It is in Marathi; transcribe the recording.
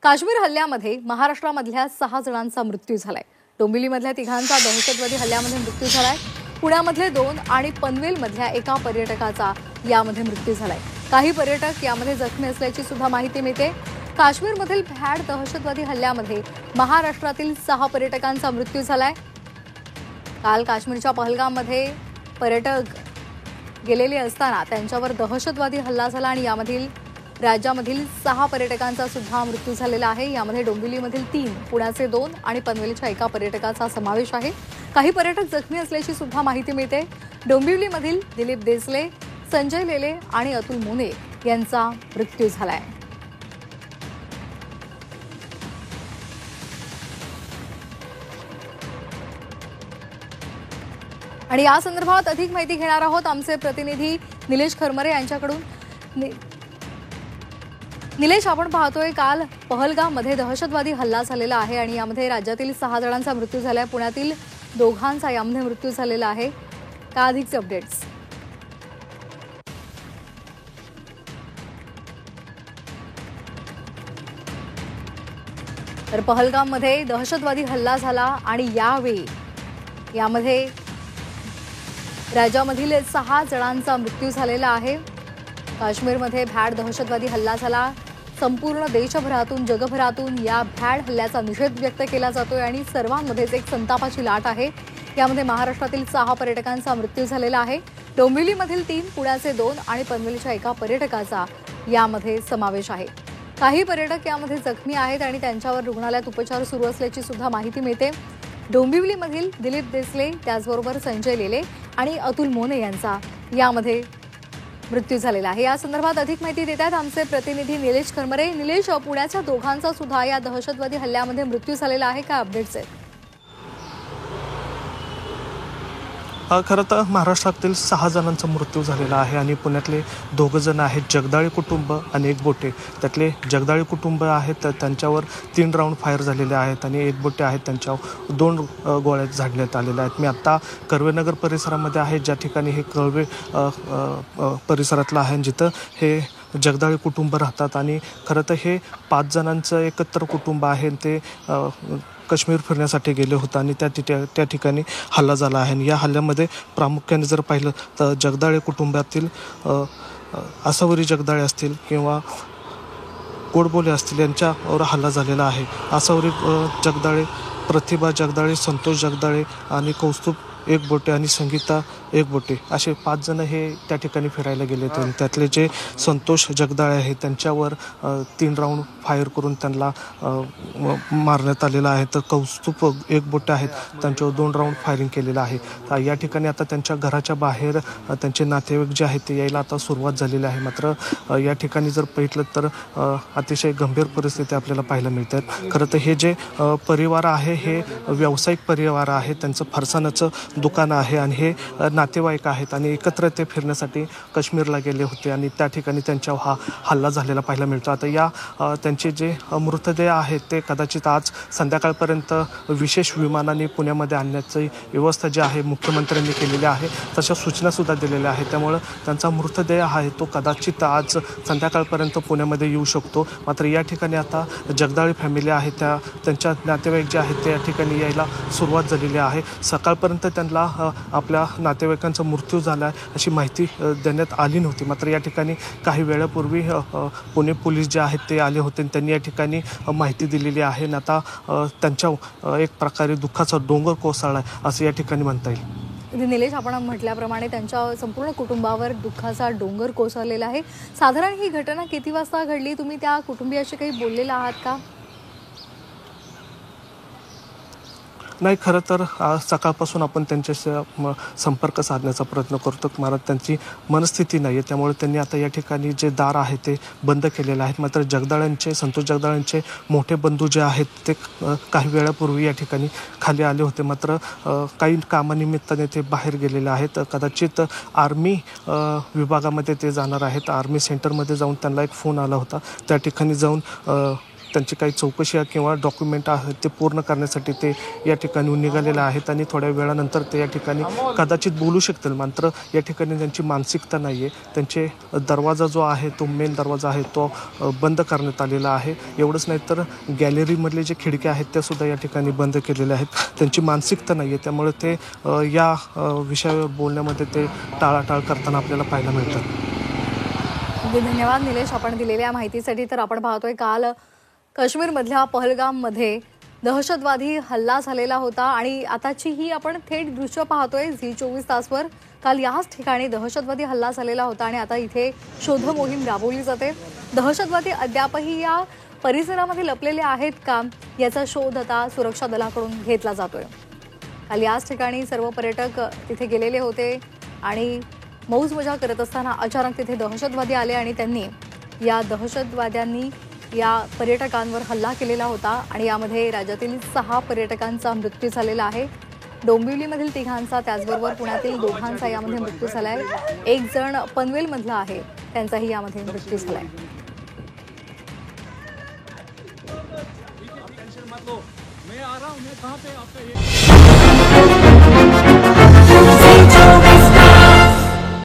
काश्मीर हल्ल्यामध्ये महाराष्ट्रामधल्या 6 जणांचा मृत्यू झालाय। डोंबिवलीमधल्या 3 दहशतवादी हल्ल्यामध्ये मृत्यू झालाय। पुण्यामधले 2 आणि पनवेलमधल्या एका पर्यटकाचा यामध्ये मृत्यू झालाय। काही पर्यटक यामध्ये जखमी असल्याची सुद्धा माहिती मिळते। काश्मीरमधील भ्याड दहशतवादी हल्ल्यामध्ये महाराष्ट्रातील 6 पर्यटकांचा मृत्यू झालाय। काल काश्मीरच्या पहलगाममध्ये पर्यटक गेलेले असताना त्यांच्यावर दहशतवादी हल्ला झाला आणि यामधील राज्यामधील 6 पर्यटकांचा सुद्धा मृत्यू झालेला आहे। यामध्ये डोंबिवलीमधील 3, पुण्याचे 2 आणि पनवेलच्या एका पर्यटकाचा समावेश आहे। काही पर्यटक जखमी असल्याची सुद्धा माहिती मिळते। डोंबिवलीमधील दिलीप देसले, संजय लेले आणि अतुल मोने यांचा मृत्यू झालाय। आणि या संदर्भात अधिक माहिती घेणार आहोत आमचे प्रतिनिधी निलेश खरमरे यांच्याकडून। निलेश, आपण पाहतोय काल पहलगाममध्ये दहशतवादी हल्ला झालेला आहे आणि यामध्ये राज्यातील 6 जणांचा मृत्यू झालाय। पुण्यातील 2 यामध्ये मृत्यू झालेला आहे। का अधिकचे अपडेट्स? तर पहलगाममध्ये दहशतवादी हल्ला झाला आणि यामध्ये राज्यामधील 6 जणांचा मृत्यू झालेला आहे। काश्मीरमध्ये भ्याड दहशतवादी हल्ला झाला। संपूर्ण देशभरातून जगभरातून या भ्याड हल्ल्याचा निषेध व्यक्त केला जातोय आणि सर्वांमध्येच एक संतापाची लाट आहे। यामध्ये महाराष्ट्रातील 6 पर्यटकांचा मृत्यू झालेला आहे। डोंबिवलीमधील 3, पुण्याचे 2 आणि पनवेलच्या एका पर्यटकाचा यामध्ये समावेश आहे। काही पर्यटक यामध्ये जखमी आहेत आणि त्यांच्यावर रुग्णालयात उपचार सुरू असल्याची सुद्धा माहिती मिळते। डोंबिवलीमधील दिलीप देसले, त्याचबरोबर संजय लेले आणि अतुल मोने यांचा यामध्ये मृत्यू झालेला आहे। या संदर्भात अधिक माहिती देत आहेत आमचे प्रतिनिधी निलेश खरमरे। निलेश, पुण्याच्या 2 सुद्धा या दहशतवादी हल्ल्यामध्ये मृत्यू झालेला आहे। काय अपडेट्स आहेत? खरं तर महाराष्ट्रातील 6 जणांचा मृत्यू झालेला आहे आणि पुण्यातले 2 जण आहेत जगदाळे कुटुंब आणि एक बोटे। त्यातले जगदाळे कुटुंब आहेत त्यांच्यावर 3 राऊंड फायर झालेले आहेत आणि एक बोटे आहेत त्यांच्यावर 2 गोळ्या झाडण्यात आलेल्या आहेत। मी आत्ता कर्वेनगर परिसरामध्ये आहे, ज्या ठिकाणी हे कर्वे परिसरातलं आहे जिथं हे जगदाळे कुटुंब राहतात आणि खरं तर हे 5 जणांचं एकत्र कुटुंब आहे। ते काश्मीर फिरण्यासाठी गेले होते आणि त्या ठिकाणी हल्ला झाला आहे आणि या हल्ल्यामध्ये प्रामुख्याने जर पाहिलं तर जगदाळे कुटुंबातील आसावरी जगदाळे असतील किंवा गोडबोले असतील यांच्यावर हल्ला झालेला आहे। आसावरी जगदाळे, प्रतिभा जगदाळे, संतोष जगदाळे आणि कौस्तुभ एक बोटे आणि संगीता एक बोटे असे 5 जण हे त्या ठिकाणी फिरायला गेले होते। त्यातले जे संतोष जगदाळे आहे त्यांच्यावर 3 राऊंड फायर करून त्यांना मारण्यात आलेलं आहे। तर कौस्तुभ एक बोटे आहेत त्यांच्यावर 2 राऊंड फायरिंग केलेलं आहे। तर या ठिकाणी आता त्यांच्या घराच्या बाहेर त्यांचे नातेवाईक जे आहेत ते यायला आता सुरुवात झालेली आहे। मात्र या ठिकाणी जर पाहिलं तर अतिशय गंभीर परिस्थिती आपल्याला पाहायला मिळतात। खरं तर हे जे परिवार आहे हे व्यावसायिक परिवार आहे, त्यांचं फरसाणाचं दुकान आहे आणि हे नातेवाईक आहेत आणि एकत्र ते फिरण्यासाठी काश्मीरला गेले होते आणि त्या ठिकाणी त्यांच्यावर हा हल्ला झालेला पाहायला मिळतो। आता या त्यांचे जे मृतदेह आहेत ते कदाचित आज संध्याकाळपर्यंत विशेष विमानाने पुण्यामध्ये आणण्याची व्यवस्था जी आहे मुख्यमंत्र्यांनी केलेली आहे, तशा सूचनासुद्धा दिलेल्या आहेत। त्यामुळं त्यांचा मृतदेह आहे तो कदाचित आज संध्याकाळपर्यंत पुण्यामध्ये येऊ शकतो। मात्र या ठिकाणी आता जगदाळे फॅमिली आहे त्यांच्या नातेवाईक जे आहेत ते या ठिकाणी यायला सुरुवात झालेली आहे। सकाळपर्यंत त्यांना आपल्या नातेवाईकांचा मृत्यू झाला आहे अशी माहिती देण्यात आली नव्हती। मात्र या ठिकाणी काही वेळापूर्वी पुणे पोलीस जे आहेत ते आले होते, त्यांनी या ठिकाणी माहिती दिलेली आहे आणि आता त्यांच्या एक प्रकारे दुःखाचा डोंगर कोसळला आहे असं या ठिकाणी म्हणता येईल। निलेश, आपण म्हटल्याप्रमाणे त्यांच्या संपूर्ण कुटुंबावर दुःखाचा डोंगर कोसळलेला आहे। साधारण ही घटना किती वाजता घडली? तुम्ही त्या कुटुंबियाशी काही बोललेला आहात का? नाही, खरं तर सकाळपासून आपण त्यांच्याशी संपर्क साधण्याचा प्रयत्न करतो, मला त्यांची मनस्थिती नाही आहे, त्यामुळे त्यांनी आता या ठिकाणी जे दार आहे ते बंद केलेले आहेत। मात्र संतोष जगदाळ्यांचे मोठे बंधू जे आहेत ते काही वेळापूर्वी या ठिकाणी खाली आले होते, मात्र काही कामानिमित्ताने ते बाहेर गेलेले आहेत। कदाचित आर्मी विभागामध्ये ते जाणार आहेत। आर्मी सेंटरमध्ये जाऊन त्यांना एक फोन आला होता, त्या ठिकाणी जाऊन त्यांची काही चौकशी किंवा डॉक्युमेंट आहेत ते पूर्ण करण्यासाठी ते या ठिकाणी निघालेले आहेत आणि थोड्या वेळानंतर ते या ठिकाणी कदाचित बोलू शकतील. मात्र या ठिकाणी त्यांची मानसिकता नाही आहे. त्यांचे दरवाजा जो आहे तो मेन दरवाजा आहे तो बंद करण्यात आलेला आहे. एवढंच नाही तर गॅलरीमधले जे खिडक्या आहेत त्यासुद्धा या ठिकाणी बंद केलेल्या आहेत. त्यांची मानसिकता नाही आहे, त्यामुळे ते या विषयावर बोलण्यामध्ये ते टाळाटाळ करताना आपल्याला पाहायला मिळतात. धन्यवाद निलेश, आपण दिलेल्या माहितीसाठी. तर आपण पाहतोय काल काश्मीरमधल्या पहलगाममध्ये दहशतवादी हल्ला झालेला होता आणि आताची ही आपण थेट दृश्य पाहतोय झी24 तासवर. काल याच ठिकाणी दहशतवादी हल्ला झालेला होता आणि आता इथे शोध मोहीम राबवली जाते. दहशतवादी अद्यापही या परिसरामध्ये लपलेले आहेत का याचा शोध आता सुरक्षा दलाकडून घेतला जातोय. काल याच ठिकाणी सर्व पर्यटक तिथे गेलेले होते आणि मौज मजा करत असताना अचानक तिथे दहशतवादी आले आणि या दहशतवाद्यांनी या पर्यटकांवर हल्ला केलेला होता आणि यामध्ये राज्यातील 6 पर्यटकांचा मृत्यू झालेला आहे. डोंबिवलीमधील 3 त्याचबरोबर पुण्यातील 2 यामध्ये मृत्यू झालाय. एक जण पनवेलमधला आहे, त्यांचाही यामध्ये मृत्यू झालाय. मैं आ रहा हूँ, मैं कहाँ पे आपका ये